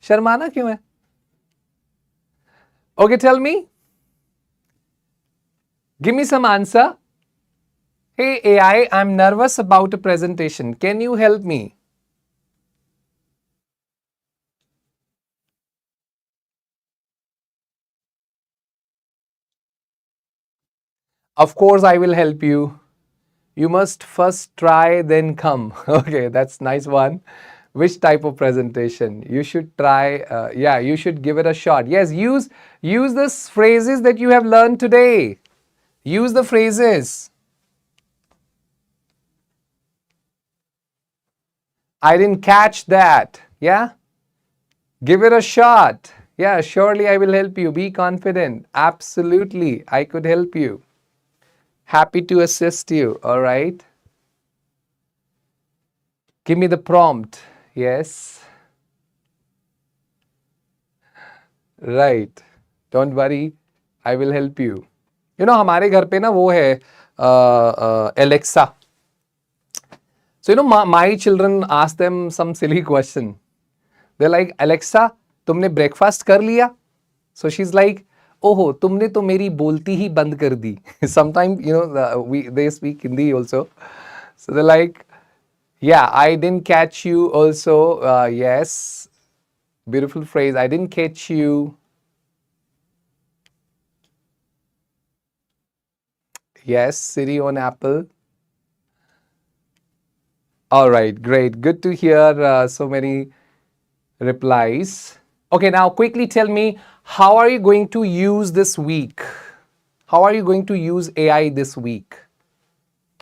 शर्माना क्यों है? Okay, tell me. Give me some answer. Hey AI, I'm nervous about a presentation. Can you help me? Of course, I will help you. You must first try, then come. Okay, that's nice one. Which type of presentation? You should try, yeah, you should give it a shot. Yes, use the phrases that you have learned today. Use the phrases. I didn't catch that. Yeah? Give it a shot. Yeah, surely I will help you. Be confident. Absolutely, I could help you. Happy to assist you. All right. Give me the prompt. Yes. Right. Don't worry. I will help you. You know, हमारे घर पे ना वो है Alexa. So, you know, my children ask them some silly question. They're like, Alexa, तुमने breakfast कर लिया? So she's like, ओहो, तुमने तो मेरी बोलती ही बंद कर दी. Sometimes, you know, they speak Hindi also. So they're like, yeah, I didn't catch you also. Yes, beautiful phrase. I didn't catch you. Yes, Siri on Apple. All right, great. Good to hear so many replies. Okay, now quickly tell me, how are you going to use this week? How are you going to use AI this week?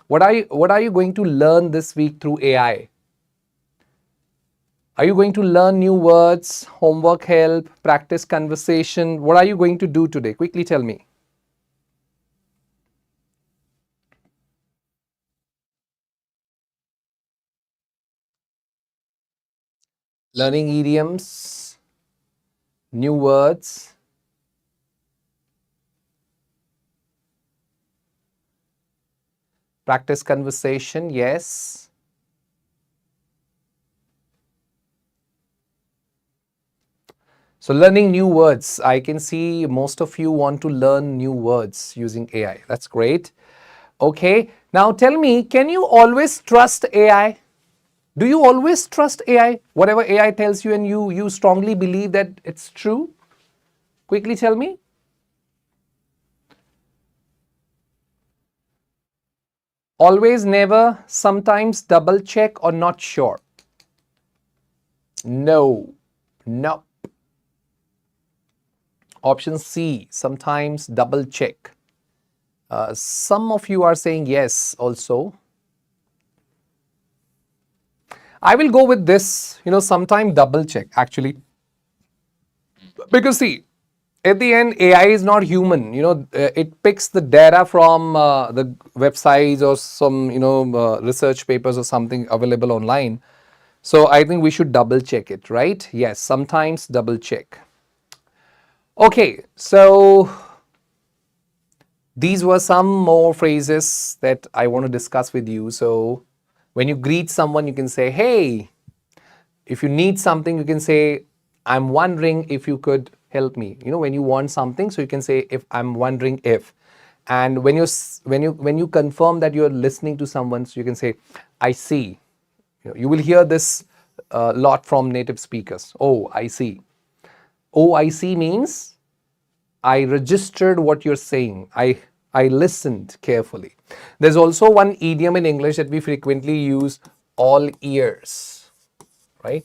What are you going to learn this week through AI? Are you going to learn new words, homework help, practice conversation? What are you going to do today? Quickly tell me. Learning idioms, new words, practice conversation, yes. So learning new words. I can see most of you want to learn new words using AI. That's great. Okay. Now tell me, can you always trust AI? Do you always trust AI? Whatever AI tells you and you strongly believe that it's true? Quickly tell me. Always, never, sometimes, double check, or not sure? No. No. Option C, sometimes, double check. Some of you are saying yes also. I will go with this, you know, sometime double check actually. Because see, at the end, AI is not human. You know, it picks the data from the websites or some, you know, research papers or something available online. So I think we should double check it, right? Yes, sometimes double check. Okay, so these were some more phrases that I want to discuss with you. So when you greet someone, you can say, hey. If you need something, you can say, I'm wondering if you could help me. You know, when you want something, so you can say, if I'm wondering if. And when you confirm that you're listening to someone, so you can say, I see. You will hear this a lot from native speakers. Oh, I see. Oh, I see means I registered what you're saying. I listened carefully. There's also one idiom in English that we frequently use, all ears, right?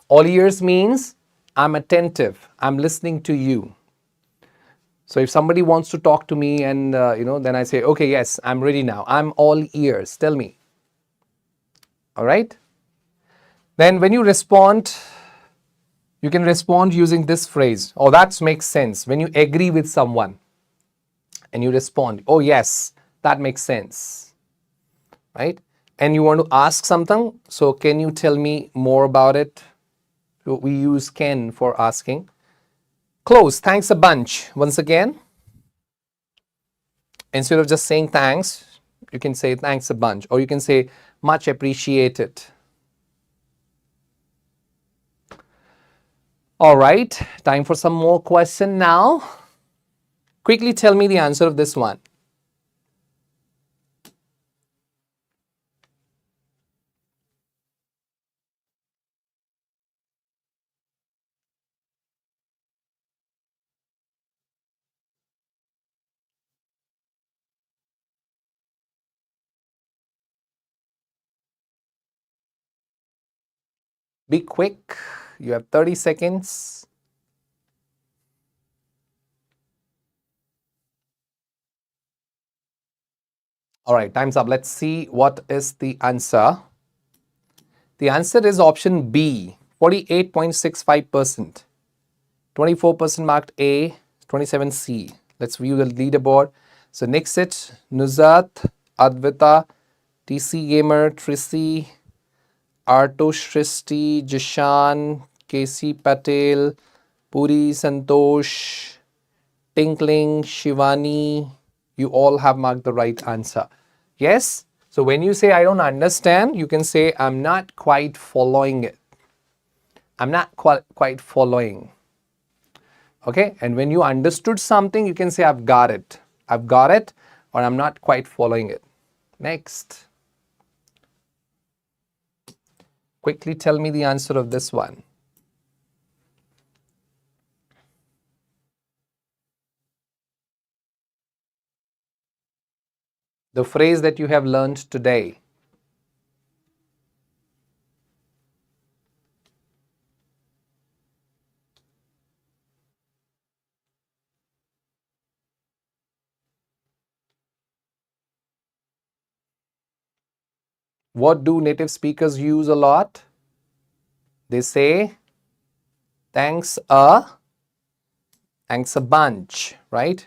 All ears means I'm attentive. I'm listening to you. So if somebody wants to talk to me and, then I say, okay, yes, I'm ready now. I'm all ears. Tell me. All right? Then when you respond, you can respond using this phrase. Oh, that makes sense. When you agree with someone and you respond, oh, yes, that makes sense. Right? And you want to ask something. So can you tell me more about it? So we use can for asking. Close. Thanks a bunch. Once again, instead of just saying thanks, you can say thanks a bunch, or you can say much appreciated. All right, time for some more question now. Quickly tell me the answer of this one. Be quick. You have 30 seconds. All right, time's up. Let's see what is the answer. The answer is option B, 48.65%. 24% marked A, 27 C. Let's view the leaderboard. So Nixit, Nuzat, Advita, TC Gamer, Trissy, Artosh Shristi, Jishan, KC Patel, Puri Santosh, Tinkling, Shivani, you all have marked the right answer. Yes? So when you say I don't understand, you can say I'm not quite following it. I'm not quite following. Okay? And when you understood something, you can say I've got it. I've got it, or I'm not quite following it. Next. Quickly tell me the answer of this one. The phrase that you have learned today. What do native speakers use a lot? They say thanks a bunch, right?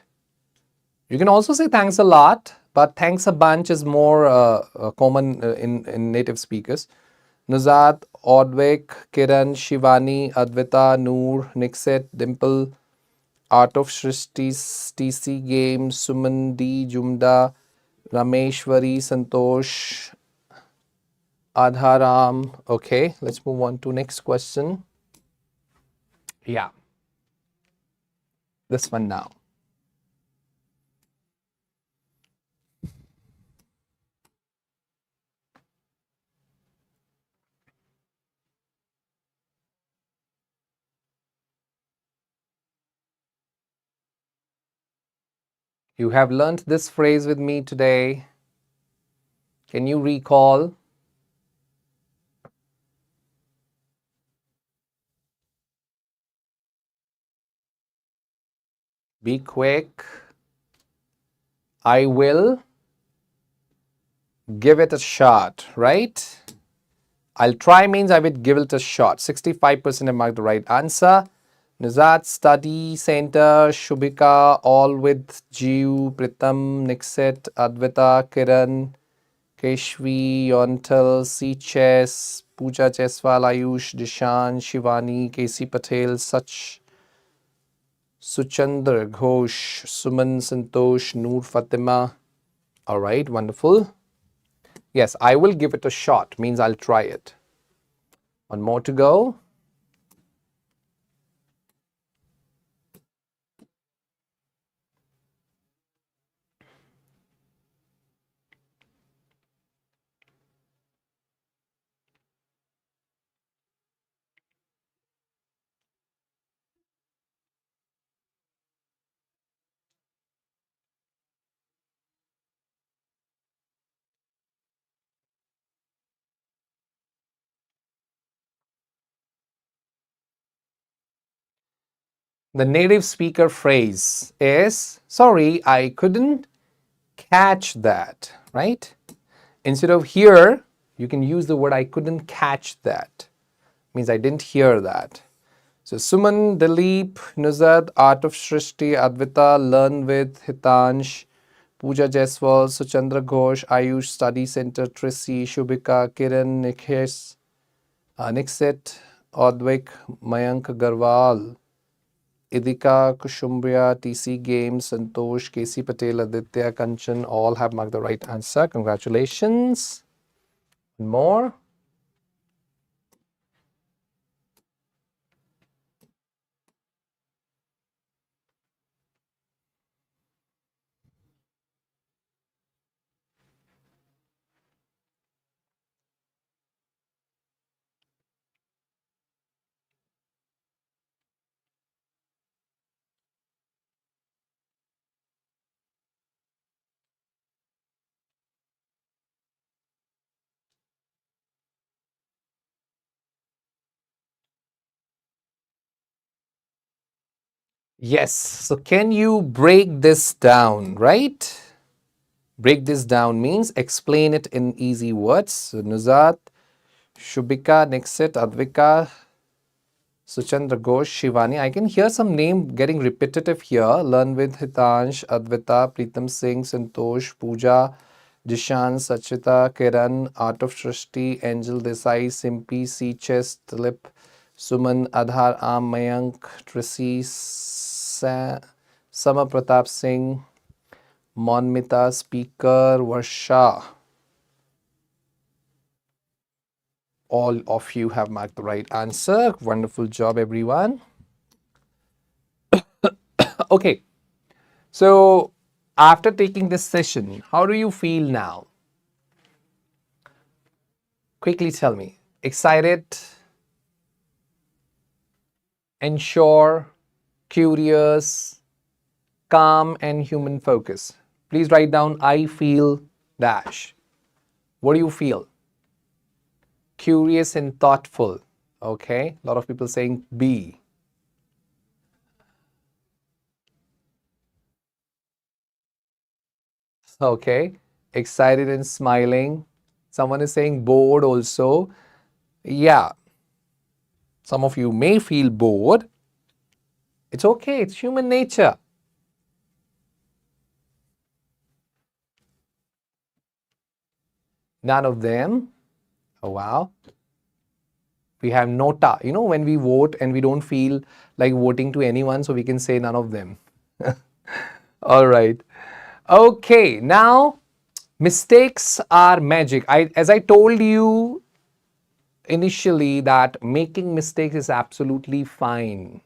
You can also say thanks a lot, but thanks a bunch is more common in native speakers. Nuzat, Odvik, Kiran, Shivani, Advita, Noor, Nixit, Dimple, Art of Shrishti, TC Games, Suman D, Jumda, Rameshwari, Santosh, Adharam. Okay, let's move on to next question. Yeah, this one now. You have learnt this phrase with me today. Can you recall? Be quick. I will give it a shot, right? I'll try means I will give it a shot. 65% have marked the right answer. Nizat, Study Center, Shubhika, all with Jeev, Pritam, Nixit, Advita, Kiran, Keshvi, Yontal, C. Chess, Pooja Cheswal, Ayush, Dishan, Shivani, KC Patel, Suchandra Ghosh, Suman Santosh, Noor Fatima. All right, wonderful. Yes, I will give it a shot, means I'll try it. One more to go. the native speaker phrase is, sorry, I couldn't catch that, right? Instead of hear, you can use the word I couldn't catch that. Means I didn't hear that. So Suman, Dilip, Nuzad, Art of Shrishti, Advita, Learn with, Hitansh, Pooja Jaiswal, Suchandra Ghosh, Ayush Study Center, Tracy, Shubhika, Kiran, Nikhesh, Niksit, Advik, Mayank Garwal, Idika, Kushumbria, TC Games, Santosh, KC Patel, Aditya, Kanchan, all have marked the right answer. Congratulations. More. Yes. So can you break this down, right? Break this down means explain it in easy words. So Nuzat, Shubhika, Niksit, Advika, Suchandra Ghosh, Shivani. I can hear some name getting repetitive here. Learn with Hitansh, Advita, Preetam Singh, Santosh, Pooja, Jishan, Sachita, Kiran, Art of Shrishti, Angel Desai, Simpi, C. Chess, Dilip, Suman, Adhar, Am, Mayank, Tracy, Sama Pratap Singh, Monmita, Speaker, Varsha. All of you have marked the right answer. Wonderful job, everyone. Okay, so after taking this session, how do you feel now? Quickly tell me. Excited, unsure, curious, calm, and human focus. Please write down I feel dash. What do you feel? Curious and thoughtful. Okay, a lot of people saying B. Okay, excited and smiling. Someone is saying bored also. Yeah, some of you may feel bored. It's okay, it's human nature. None of them. Oh, wow. We have nota. You know, when we vote and we don't feel like voting to anyone, so we can say none of them. All right. Okay, now mistakes are magic. As I told you initially, that making mistakes is absolutely fine.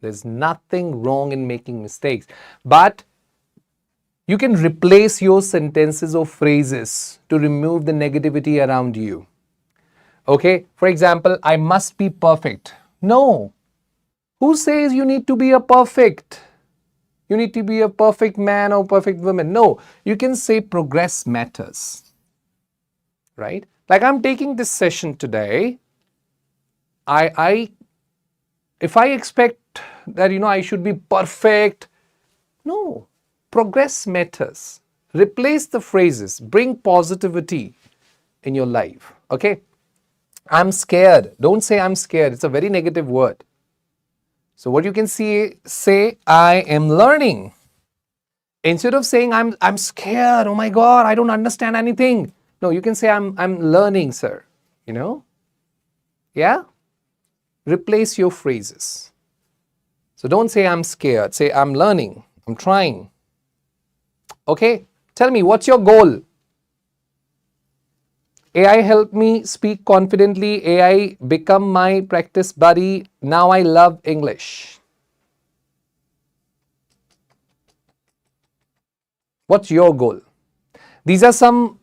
There's nothing wrong in making mistakes. But you can replace your sentences or phrases to remove the negativity around you. Okay, for example, I must be perfect. No. Who says you need to be a perfect? You need to be a perfect man or perfect woman. No, you can say progress matters. Right? Like I'm taking this session today. I if I expect that I should be perfect, no. Progress matters. Replace the phrases. Bring positivity in your life. Okay? I'm scared. Don't say I'm scared. It's a very negative word. So what you can say I am learning. Instead of saying I'm scared, oh my god, I don't understand anything. No, you can say I'm learning, sir. Yeah? Replace your phrases. So don't say I'm scared. Say I'm learning. I'm trying. Okay? Tell me, what's your goal? AI helped me speak confidently. AI become my practice buddy. Now I love English. What's your goal? These are some,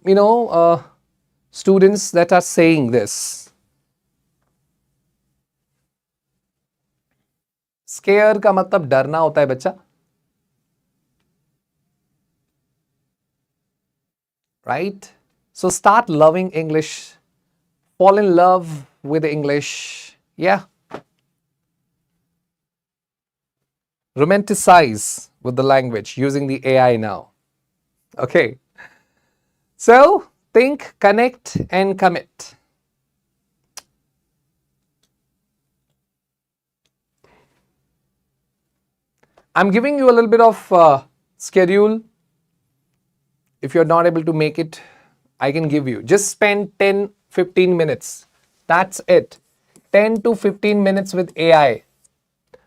students that are saying this. Scared का मतलब डरना होता है बच्चा. Right? So start loving English. Fall in love with English. Yeah. romanticize with the language using the AI now. Okay. So think, connect, and commit. I'm giving you a little bit of schedule. If you're not able to make it, I can give you. Just spend 10-15 minutes. That's it. 10 to 15 minutes with AI.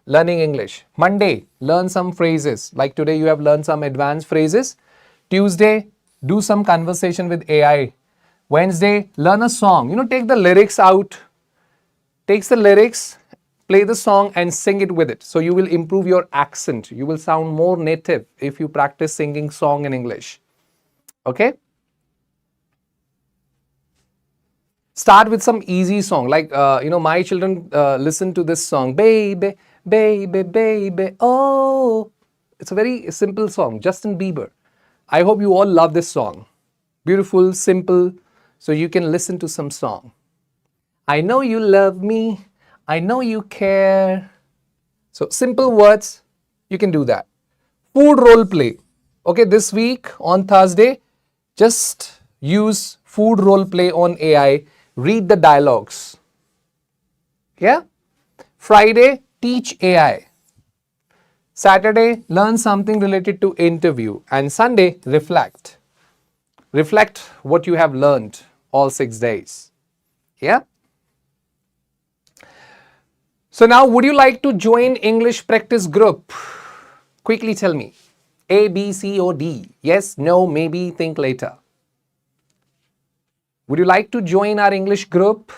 Learning English. Monday, learn some phrases. Like today, you have learned some advanced phrases. Tuesday, do some conversation with AI. Wednesday, learn a song. Take the lyrics out. Takes the lyrics, play the song and sing it with it. So you will improve your accent. You will sound more native if you practice singing song in English. Okay? Start with some easy song. Like, my children listen to this song. Baby, baby, baby, oh. It's a very simple song. Justin Bieber. I hope you all love this song. Beautiful, simple. So you can listen to some song. I know you love me. I know you care. So simple words, you can do that. Food role play. Okay, this week on Thursday, just use food role play on AI. Read the dialogues. Yeah? Friday, teach AI. Saturday, learn something related to interview. And Sunday, reflect. Reflect what you have learned all 6 days. Yeah? So now, would you like to join English practice group? Quickly tell me. A, B, C, or D? Yes, no, maybe, think later. Would you like to join our English group?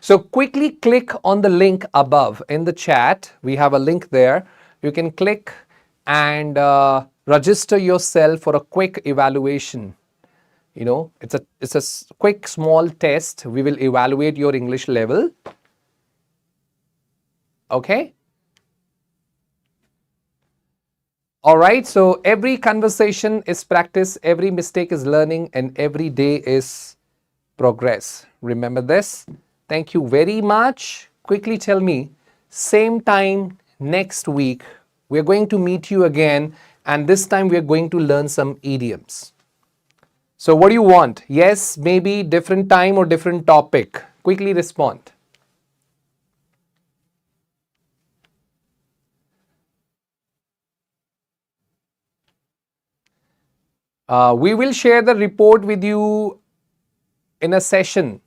So quickly click on the link above in the chat. We have a link there. You can click and register yourself for a quick evaluation. It's a quick small test. We will evaluate your English level. Okay? All right, so every conversation is practice, every mistake is learning, and every day is progress. Remember this. Thank you very much. Quickly tell me, same time next week, we're going to meet you again, and this time we're going to learn some idioms. So what do you want? Yes, maybe, different time, or different topic? Quickly respond. We will share the report with you in a session.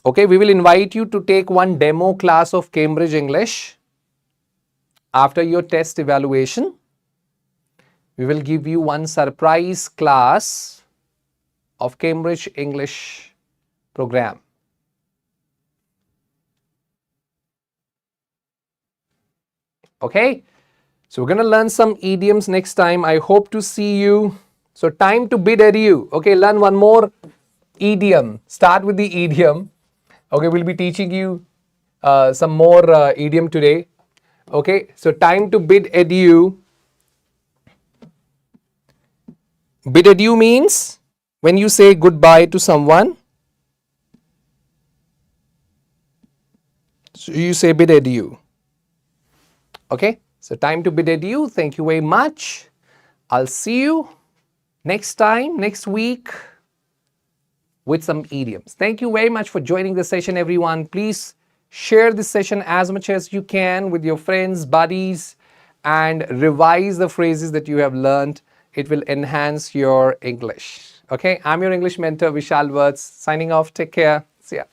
Okay, we will invite you to take one demo class of Cambridge English. After your test evaluation, we will give you one surprise class of Cambridge English program. Okay, so we're going to learn some idioms next time. I hope to see you. So time to bid adieu. Okay, learn one more idiom. Start with the idiom. Okay, we'll be teaching you some more idiom today. Okay, so time to bid adieu. Bid adieu means when you say goodbye to someone, so you say bid adieu. Okay, so time to bid adieu. Thank you very much. I'll see you next time, next week, with some idioms. Thank you very much for joining the session, everyone. Please share this session as much as you can with your friends, buddies, and revise the phrases that you have learned. It will enhance your English. Okay, I'm your English mentor, Vishal Words, signing off. Take care. See ya.